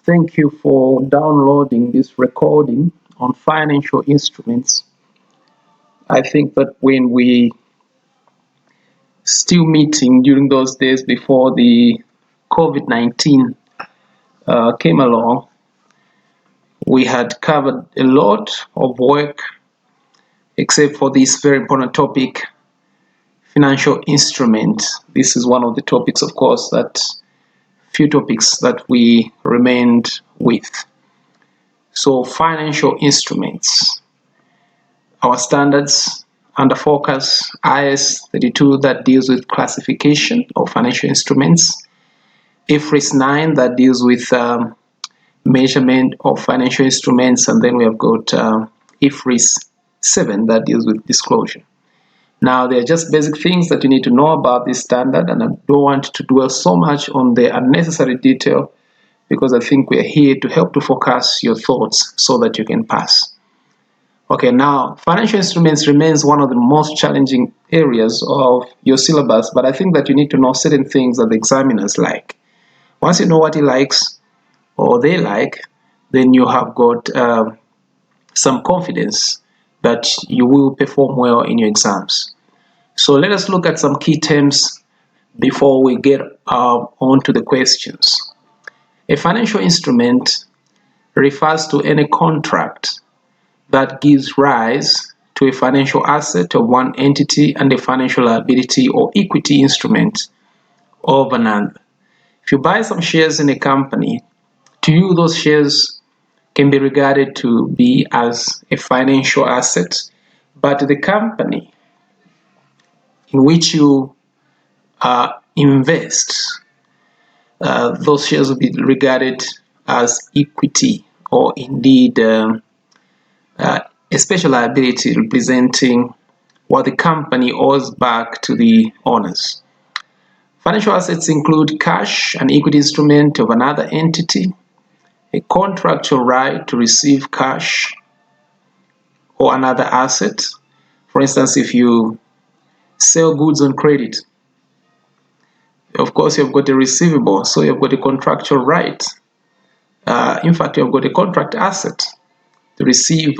Thank you for downloading this recording on financial instruments. I think that when we still meeting during those days before the COVID-19 came along, we had covered a lot of work except for this very important topic, financial instrument. This is one of the topics, of course, that few topics that we remained with. So financial instruments, our standards under focus IS 32 that deals with classification of financial instruments, IFRS 9 that deals with measurement of financial instruments, and then we have got IFRS 7 that deals with disclosure. Now, they're just basic things that you need to know about this standard, and I don't want to dwell so much on the unnecessary detail because I think we're here to help to focus your thoughts so that you can pass. Okay, now, financial instruments remains one of the most challenging areas of your syllabus, but I think that you need to know certain things that the examiners like. Once you know what he likes or they like, then you have got some confidence that you will perform well in your exams. So let us look at some key terms before we get on to the questions. A financial instrument refers to any contract that gives rise to a financial asset of one entity and a financial liability or equity instrument of another. If you buy some shares in a company, to you those shares can be regarded to be as a financial asset, but the company in which you invest, those shares will be regarded as equity or indeed a special liability representing what the company owes back to the owners. Financial assets include cash, an equity instrument of another entity, a contractual right to receive cash or another asset. For instance, if you sell goods on credit, of course you've got a receivable, so you've got a contractual right. In fact, you've got a contract asset to receive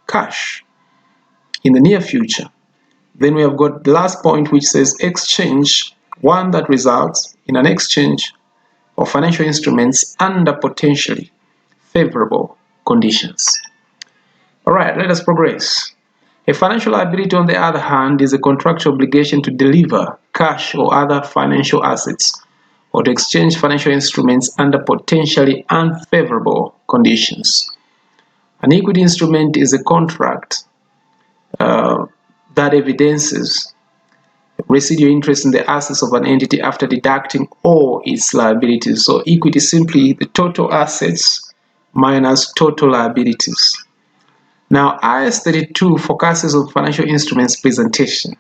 cash in the near future. Then we have got the last point, which says exchange, one that results in an exchange of financial instruments under potentially favorable conditions. All right, let us progress. A financial liability, on the other hand, is a contractual obligation to deliver cash or other financial assets or to exchange financial instruments under potentially unfavorable conditions. An equity instrument is a contract that evidences residual interest in the assets of an entity after deducting all its liabilities. So equity is simply the total assets minus total liabilities. Now, IS 32 focuses on financial instruments presentation.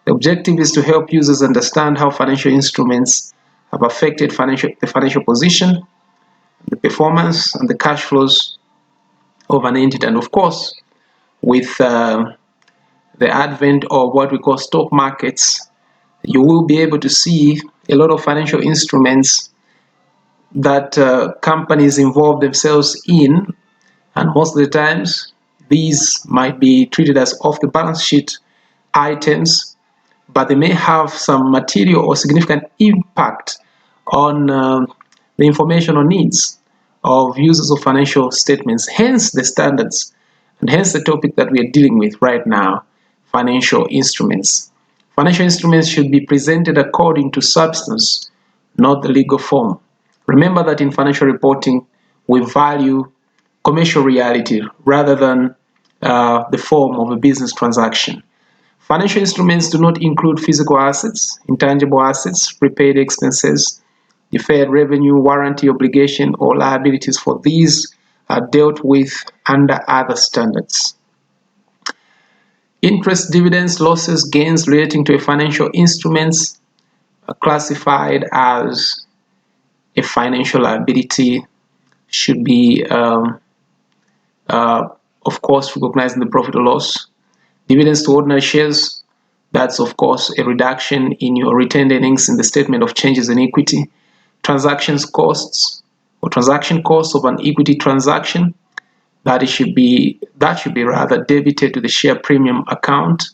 The objective is to help users understand how financial instruments have affected the financial position, the performance, and the cash flows of an entity. And of course, with the advent of what we call stock markets, you will be able to see a lot of financial instruments that companies involve themselves in, and most of the times these might be treated as off the balance sheet items, but they may have some material or significant impact on the information or needs of users of financial statements, hence the standards and hence the topic that we are dealing with right now, financial instruments. Financial instruments should be presented according to substance, not the legal form. Remember that in financial reporting, we value commercial reality rather than the form of a business transaction. Financial instruments do not include physical assets, intangible assets, prepaid expenses, deferred revenue, warranty obligation, or liabilities, for these are dealt with under other standards. Interest, dividends, losses, gains relating to a financial instruments are classified as a financial liability, should be, of course, recognized in the profit or loss. Dividends to ordinary shares, that's of course a reduction in your retained earnings in the statement of changes in equity. transactions costs or transaction costs of an equity transaction, that should be rather debited to the share premium account.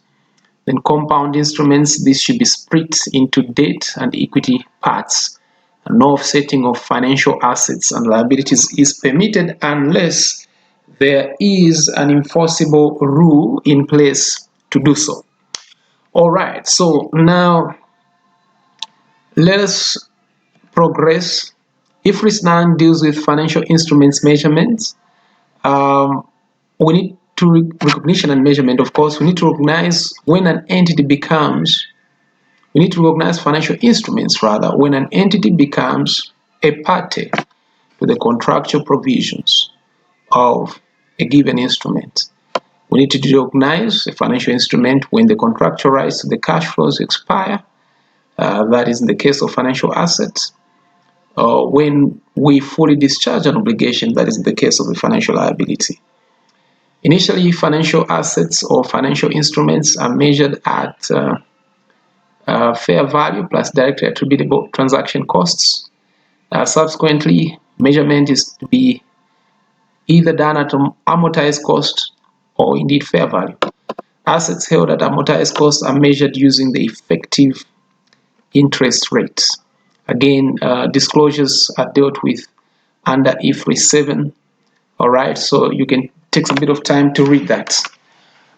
Then compound instruments, this should be split into debt and equity parts. And no offsetting of financial assets and liabilities is permitted unless there is an enforceable rule in place to do so. All right, so now let us progress. IFRS 9 deals with financial instruments measurements. We need to recognition and measurement. Of course, we need to recognize when an entity becomes, we need to recognize financial instruments rather when an entity becomes a party to the contractual provisions of a given instrument. We need to recognize a financial instrument when the contractual rights to the cash flows expire. That is in the case of financial assets. When we fully discharge an obligation, that is in the case of a financial liability. Initially, financial assets or financial instruments are measured at fair value plus directly attributable transaction costs. Subsequently, measurement is to be either done at amortized cost or indeed fair value. Assets held at amortized cost are measured using the effective interest rates. Again, disclosures are dealt with under IFRS 7. All right, so you can take a bit of time to read that.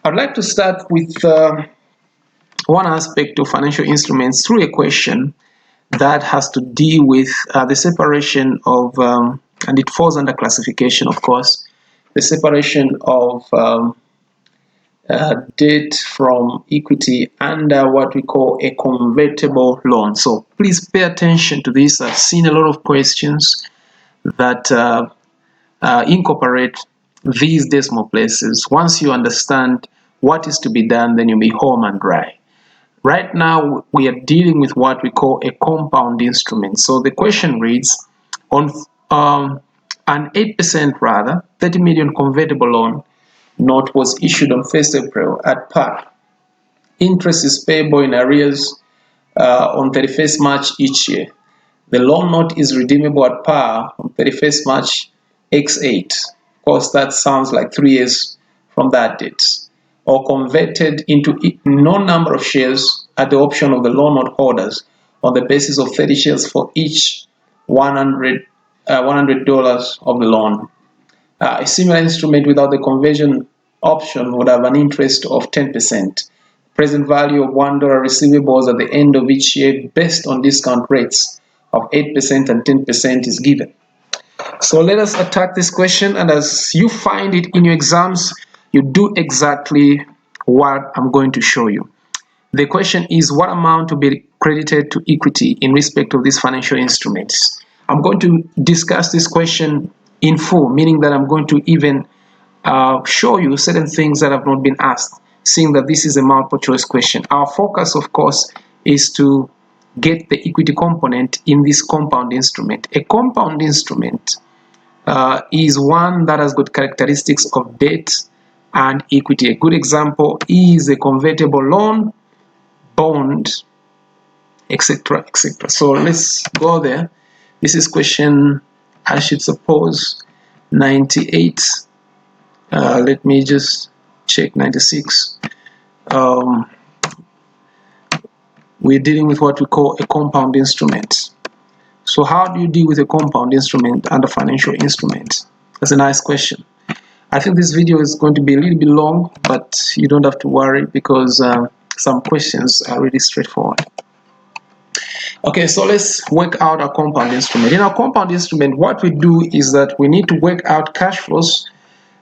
I'd like to start with one aspect of financial instruments through a question that has to deal with the separation of, and it falls under classification, of course, the separation of debt from equity under what we call a convertible loan. So please pay attention to this. I've seen a lot of questions that incorporate these decimal places. Once you understand what is to be done, then you'll be home and dry. Right now, we are dealing with what we call a compound instrument. So the question reads, on an 8% rather, 30 million convertible loan note was issued on 1st April at par. Interest is payable in arrears on 31st March each year. The loan note is redeemable at par on 31st March X8. Of course, that sounds like 3 years from that date. Or converted into no number of shares at the option of the loan note holders on the basis of 30 shares for each $100 of the loan. A similar instrument without the conversion option would have an interest of 10%. Present value of $1 receivables at the end of each year based on discount rates of 8% and 10% is given. So let us attack this question, and as you find it in your exams, you do exactly what I'm going to show you. The question is what amount to be credited to equity in respect of these financial instruments. I'm going to discuss this question in full, meaning that I'm going to even show you certain things that have not been asked, seeing that this is a multiple choice question. Our focus, of course, is to get the equity component in this compound instrument. A compound instrument is one that has got characteristics of debt and equity. A good example is a convertible loan, bond, etc., etc. So let's go there. This is question, I should suppose, 98. Let me just check 96. We're dealing with what we call a compound instrument. So how do you deal with a compound instrument under financial instruments? That's a nice question. I think this video is going to be a little bit long, but you don't have to worry because some questions are really straightforward. Okay, so let's work out our compound instrument. In our compound instrument, what we do is that we need to work out cash flows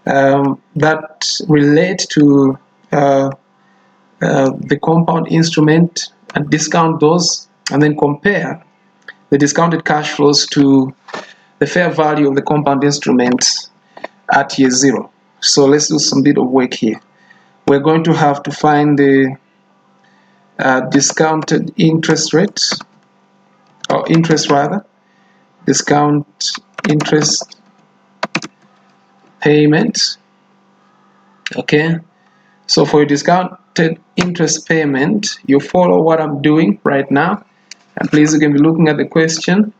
that relate to the compound instrument and discount those, and then compare the discounted cash flows to the fair value of the compound instrument at year 0. So let's do some bit of work here. We're going to have to find the discounted interest rate, or interest rather, discount interest payment. Okay, so for your discounted interest payment, you follow what I'm doing right now, and please, you can be looking at the question.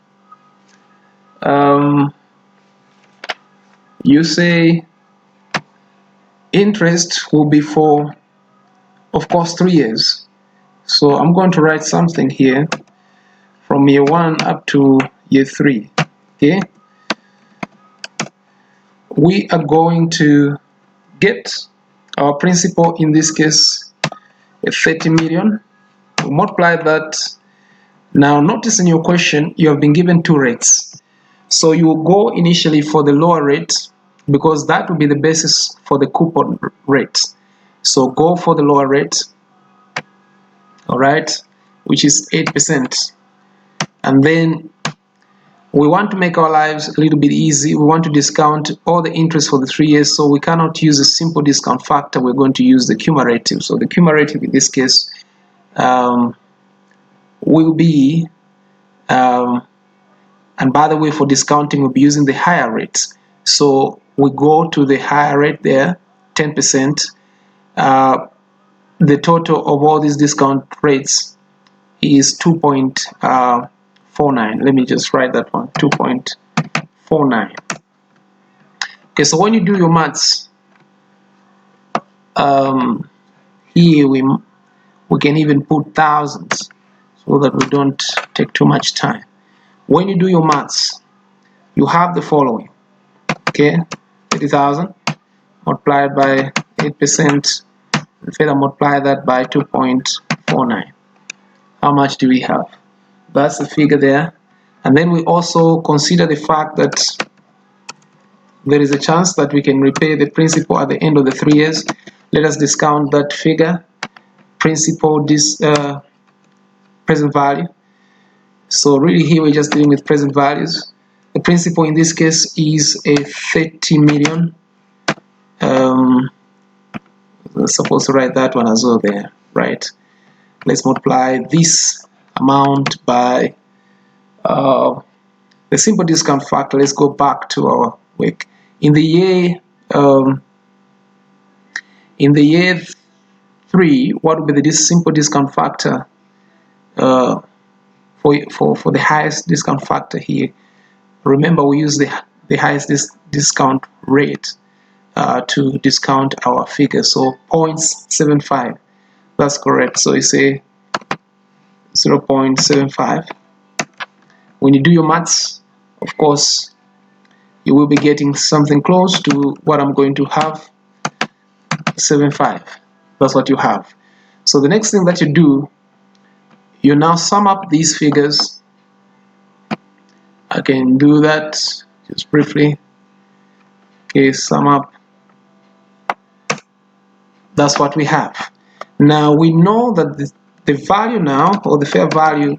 um, you say interest will be for, of course, 3 years. So I'm going to write something here from year 1 up to year 3. Okay, we are going to get our principal, in this case 30 million. We multiply that. Now notice in your question you have been given 2 rates, so you will go initially for the lower rate because that will be the basis for the coupon rate. So go for the lower rate, all right, which is 8%. And then we want to make our lives a little bit easy. We want to discount all the interest for the 3 years, so we cannot use a simple discount factor. We're going to use the cumulative. So the cumulative in this case will be, and by the way, for discounting, we'll be using the higher rate. So we go to the higher rate there, 10%. The total of all these discount rates is 2.49. Let me just write that one, 2.49. Okay, so when you do your maths, here we can even put thousands so that we don't take too much time. When you do your maths, you have the following. Okay, 30,000 multiplied by 8%, and further multiply that by 2.49. How much do we have? That's the figure there. And then we also consider the fact that there is a chance that we can repay the principal at the end of the 3 years. Let us discount that figure, principal, this present value. So really here we're just dealing with present values. The principal in this case is a 30 million. I'm supposed to write that one as well there, right? Let's multiply this amount by the simple discount factor. Let's go back to our work. In the year 3, what would be the simple discount factor for the highest discount factor here? Remember, we use the highest discount rate to discount our figure. So 0.75. That's correct. So you say 0.75. When you do your maths, of course, you will be getting something close to what I'm going to have, 75. That's what you have. So the next thing that you do, you now sum up these figures. I can do that just briefly. Okay, sum up. That's what we have. Now we know that the value now, or the fair value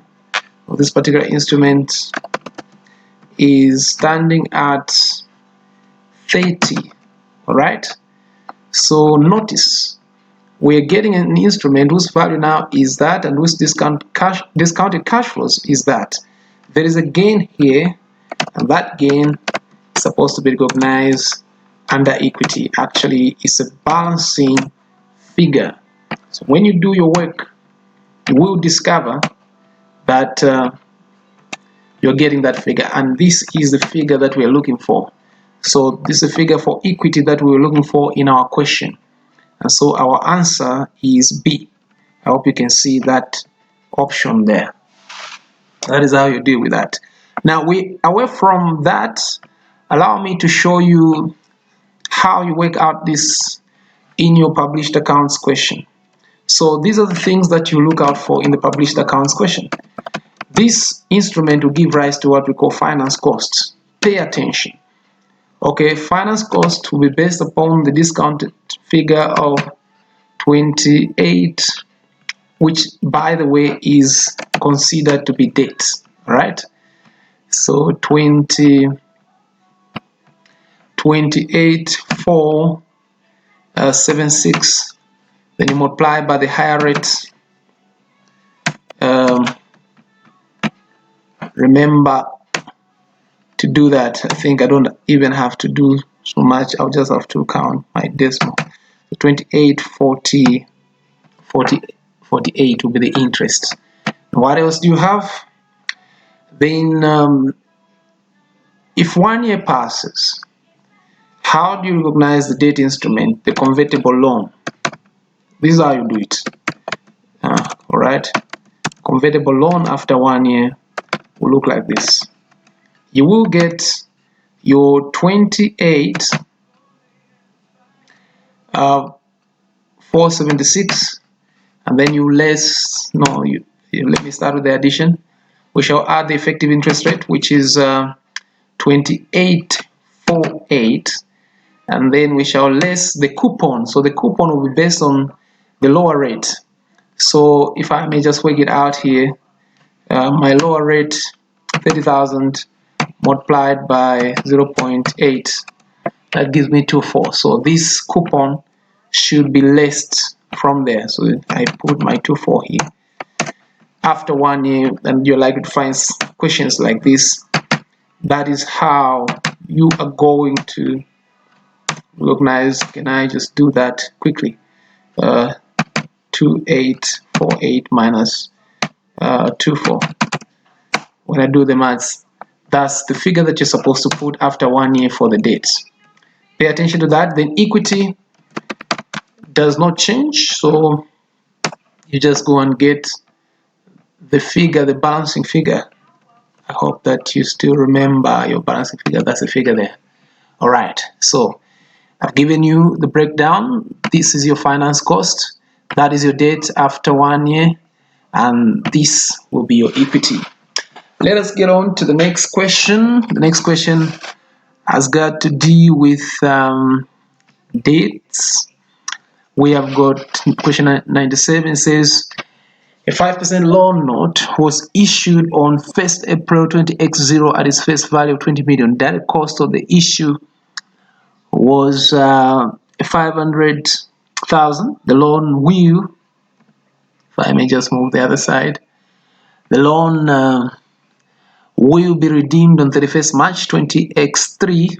of this particular instrument, is standing at 30. All right. So notice we're getting an instrument whose value now is that, and whose discounted cash flows is that. There is a gain here, and that gain is supposed to be recognized under equity. Actually, it's a balancing figure. So when you do your work, you will discover that you're getting that figure, and this is the figure that we're looking for. So this is a figure for equity that we were looking for in our question, and so our answer is B. I hope you can see that option there. That is how you deal with that. Now, away from that, allow me to show you how you work out this in your published accounts question. So these are the things that you look out for in the published accounts question. This instrument will give rise to what we call finance costs. Pay attention. Okay, finance cost will be based upon the discounted figure of 28, which, by the way, is considered to be debt. Right? So 28,476. Then you multiply by the higher rate. Remember to do that. I think I don't even have to do so much. I'll just have to count my decimal. So 28,40, 48 will be the interest. What else do you have? Then if 1 year passes, how do you recognize the debt instrument, the convertible loan? This is how you do it. All right, convertible loan after 1 year will look like this. You will get your 28 476, and then you less, no, you let me start with the addition. We shall add the effective interest rate, which is 2848, and then we shall less the coupon. So the coupon will be based on the lower rate. So if I may just work it out here, my lower rate 30,000 multiplied by 0.8, that gives me 24. So this coupon should be less from there. So I put my 24 here. After 1 year, and you're likely to find questions like this. That is how you are going to recognize. Can I just do that quickly? 2848 minus 24. When I do the maths, that's the figure that you're supposed to put after 1 year for the dates. Pay attention to that. Then equity does not change, so you just go and get the figure, the balancing figure. I hope that you still remember your balancing figure. That's the figure there. All right, so I've given you the breakdown. This is your finance cost. That is your debt after 1 year, and this will be your equity. Let us get on to the next question. The next question has got to do with dates. We have got question 97. Says a 5% loan note was issued on 1st April 20x0 at its face value of 20 million. Direct cost of the issue was 500,000. The loan will, if I may just move the other side, the loan will be redeemed on 31st March 20x3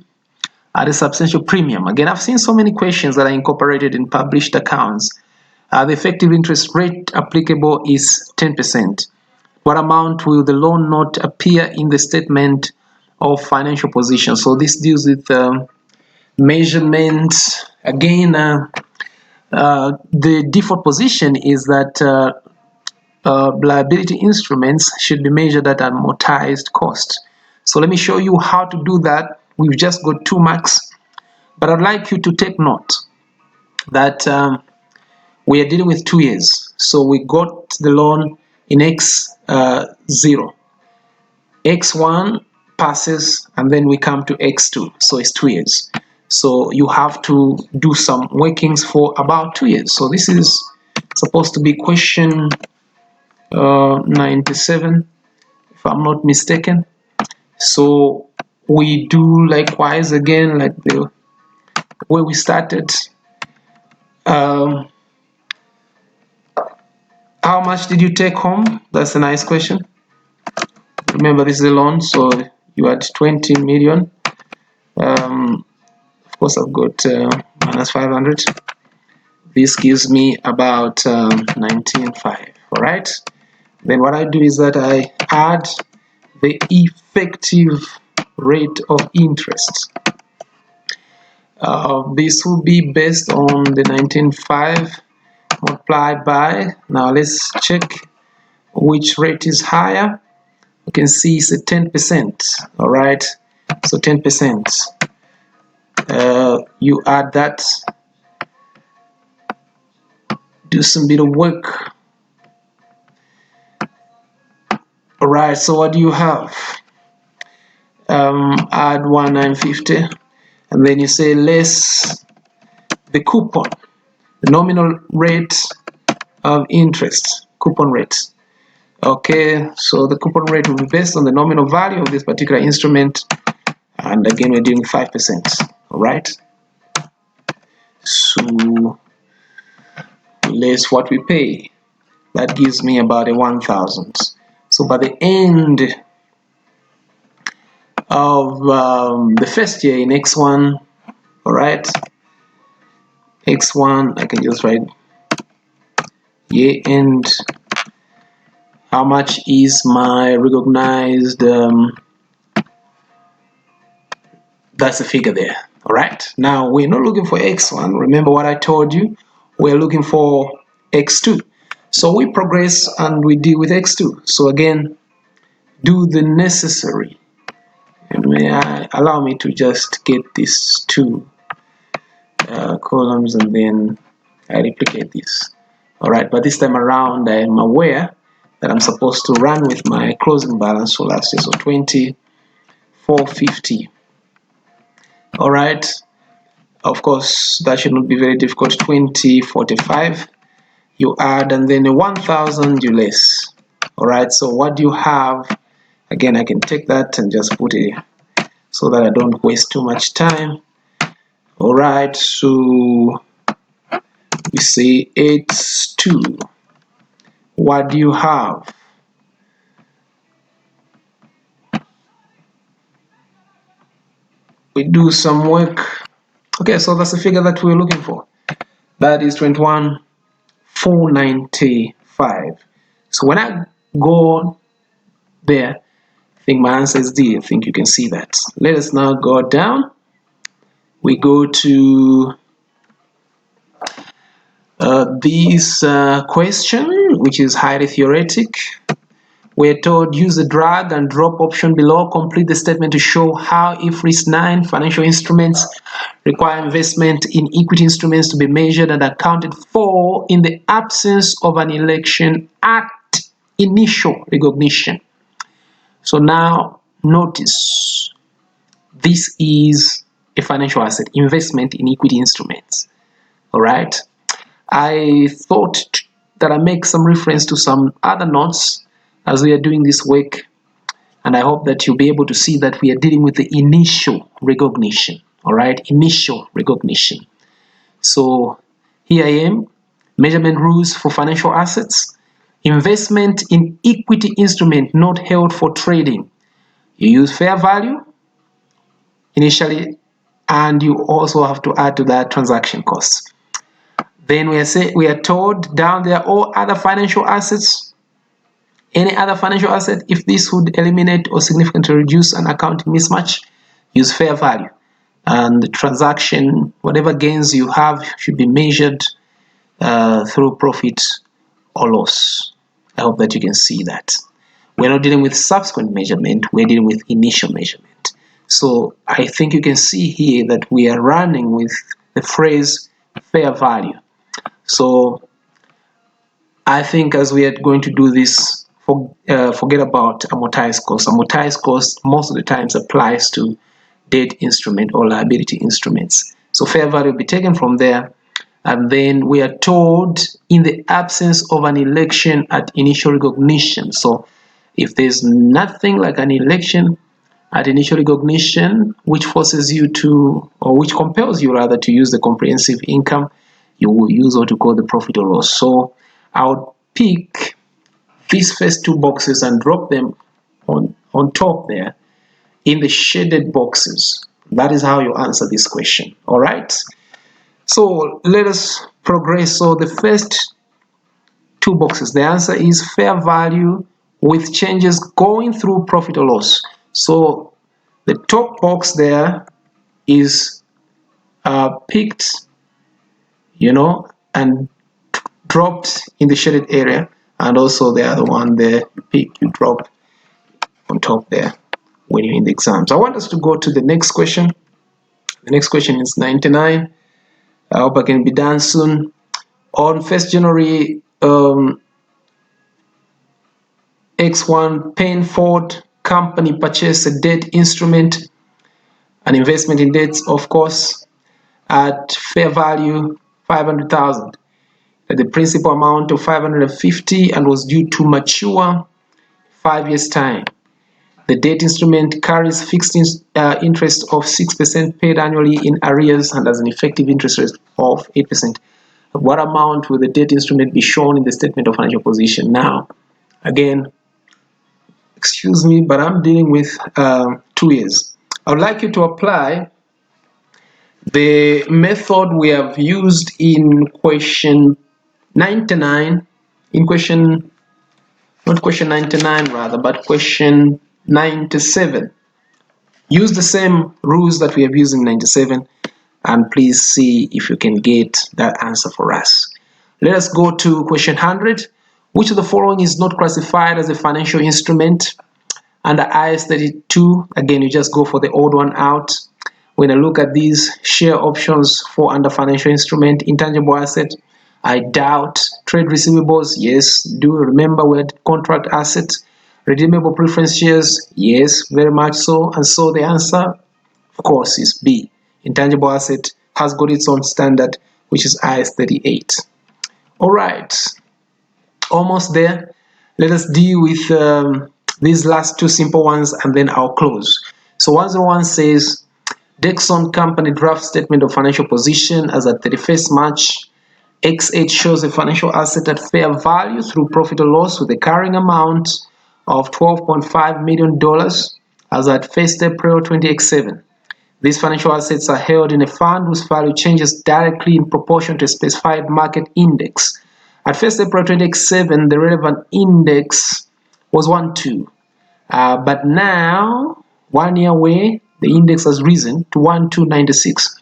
at a substantial premium. Again, I've seen so many questions that are incorporated in published accounts. The effective interest rate applicable is 10%. What amount will the loan note appear in the statement of financial position? So this deals with measurements. Again, the default position is that liability instruments should be measured at amortized cost. So let me show you how to do that. We've just got 2 marks, but I'd like you to take note that we are dealing with 2 years. So we got the loan in X0. X1 passes, and then we come to X2. So it's 2 years. So you have to do some workings for about 2 years. So this is supposed to be question 97, if I'm not mistaken. So we do likewise again, like the way we started. How much did you take home? That's a nice question. Remember, this is a loan, so you had 20 million. Of course, I've got minus 500. This gives me about 19.5. All right. Then what I do is that I add the effective rate of interest. This will be based on the 19.5 multiplied by, now let's check which rate is higher. You can see it's a 10%. All right, so 10%. You add that, do some bit of work. All right, so what do you have? Add 1950, and then you say less the coupon, the nominal rate of interest, coupon rate. Okay, so the coupon rate will be based on the nominal value of this particular instrument, and again we're doing 5%. All right, so less what we pay, that gives me about a 1,000. So by the end of the first year in X1, all right, X1, I can just write year end. How much is my recognized That's the figure there. All right. Now we're not looking for x1. Remember what I told you? We're looking for x2. So we progress and we deal with x2. So again, do the necessary. And allow me to just get these two columns, and then I replicate this. All right. But this time around, I am aware that I'm supposed to run with my closing balance for last year. So 2450. All right. Of course, that should not be very difficult. 2045 you add, and then 1000 you less. All right, so what do you have? Again, I can take that and just put it so that I don't waste too much time. All right, so we say it's 2. What do you have? We do some work. Okay, so that's the figure that we're looking for. That is 21,495. So when I go there, I think my answer is D. I think you can see that. Let us now go down. We go to this question, which is highly theoretic. We're told use the drag and drop option below. Complete the statement to show how IFRS 9 financial instruments require investment in equity instruments to be measured and accounted for in the absence of an election at initial recognition. So now notice this is a financial asset, investment in equity instruments. All right. I thought that I make some reference to some other notes as we are doing this work, and I hope that you'll be able to see that we are dealing with the initial recognition. All right, initial recognition. So here I am, measurement rules for financial assets, investment in equity instrument not held for trading. You use fair value initially, and you also have to add to that transaction costs. Then we are told down there all other financial assets, any other financial asset, if this would eliminate or significantly reduce an accounting mismatch, use fair value. And the transaction, whatever gains you have, should be measured through profit or loss. I hope that you can see that. We're not dealing with subsequent measurement, we're dealing with initial measurement. So I think you can see here that we are running with the phrase fair value. So I think as we are going to do this, forget about amortized cost. Amortized cost most of the times applies to debt instrument or liability instruments. So fair value will be taken from there, and then we are told in the absence of an election at initial recognition. So if there's nothing like an election at initial recognition which forces you to, or which compels you rather, to use the comprehensive income, you will use what you call the profit or loss. So I'll pick these first two boxes and drop them on top there in the shaded boxes. That is how you answer this question. All right. So let us progress. So the first two boxes, the answer is fair value with changes going through profit or loss. So the top box there is picked, and dropped in the shaded area, and also the other one there, you drop on top there when you're in the exams. I want us to go to the next question. The next question is 99. I hope I can be done soon. On 1st January, X1 Painford company purchased a debt instrument, an investment in debts, of course, at fair value 500,000. The principal amount of 550 and was due to mature 5 years time. The debt instrument carries fixed interest of 6% paid annually in arrears and has an effective interest rate of 8%. What amount will the debt instrument be shown in the statement of financial position? Now, again, excuse me, but I'm dealing with 2 years. I would like you to apply the method we have used in question 99, in question, not question 99 rather, but question 97. Use the same rules that we have used in 97 and please see if you can get that answer for us. Let us go to question 100. Which of the following is not classified as a financial instrument? Under IS 32, again, you just go for the odd one out. When I look at these share options for under financial instrument, intangible asset, I doubt. Trade receivables, yes. Do you remember we had contract assets? Redeemable preference shares, yes, very much so. And so the answer, of course, is B. Intangible asset has got its own standard, which is IS 38. All right, almost there. Let us deal with these last two simple ones and then I'll close. So 101 says, Dexon Company draft statement of financial position as at 31st March. X8 shows a financial asset at fair value through profit or loss with a carrying amount of $12.5 million as at 1st April 20X7. These financial assets are held in a fund whose value changes directly in proportion to a specified market index. At 1st April 20X7, the relevant index was 12. But now, 1 year away, the index has risen to 1296.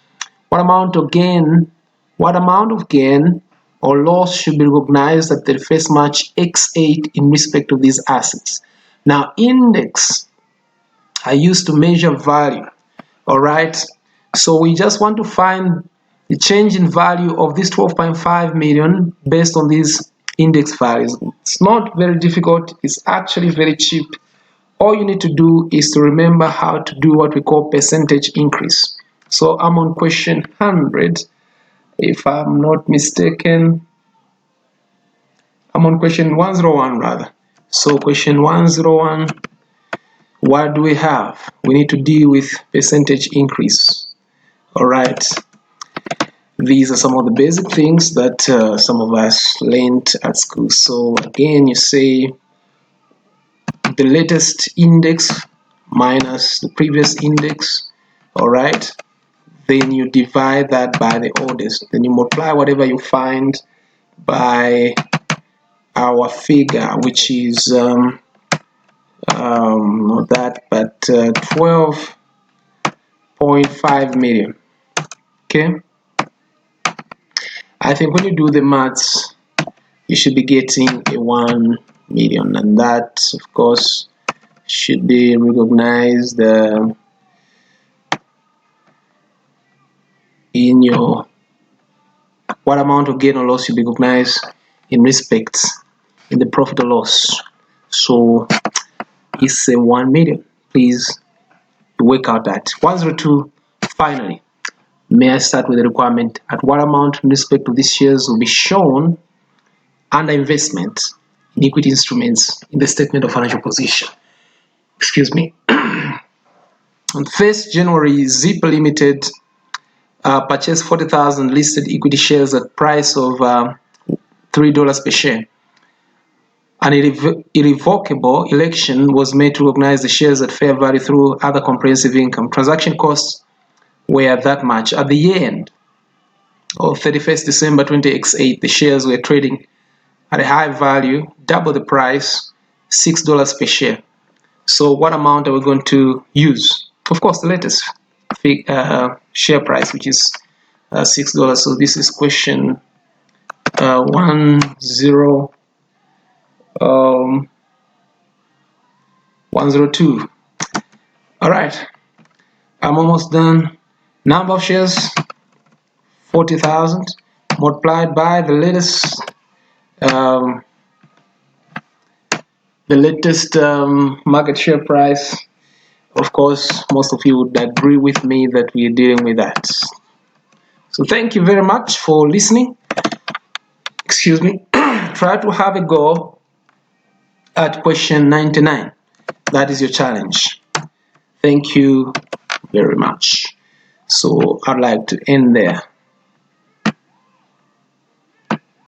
What amount of gain or loss should be recognized at the first March X8 in respect of these assets? Now, index I used to measure value. All right. So we just want to find the change in value of this 12.5 million based on these index values. It's not very difficult. It's actually very cheap. All you need to do is to remember how to do what we call percentage increase. So I'm on question 100. If I'm not mistaken, I'm on question 101 rather. So question 101, what do we have? We need to deal with percentage increase. All right. These are some of the basic things that some of us learned at school. So again, you say the latest index minus the previous index. All right. Then you divide that by the oldest. Then you multiply whatever you find by our figure, which is not that, but 12.5 million. Okay. I think when you do the maths, you should be getting a 1 million, and that, of course, should be recognized in your what amount of gain or loss should be recognized in respect in the profit or loss. So it's a 1 million. Please work out that. 102. Finally, may I start with the requirement at what amount in respect of these shares will be shown under investment in equity instruments in the statement of financial position. Excuse me. On 1st January, Zip Limited purchased 40,000 listed equity shares at price of $3 per share. An irrevocable election was made to recognize the shares at fair value through other comprehensive income. Transaction costs were that much. At the end of 31st December 20X8, the shares were trading at a high value, double the price, $6 per share. So what amount are we going to use? Of course, the latest share price, which is $6. So this is question 102. All right, I'm almost done. Number of shares, 40,000 multiplied by the latest market share price. Of course, most of you would agree with me that we are dealing with that. So thank you very much for listening. Excuse me. Try to have a go at question 99. That is your challenge. Thank you very much. So I'd like to end there.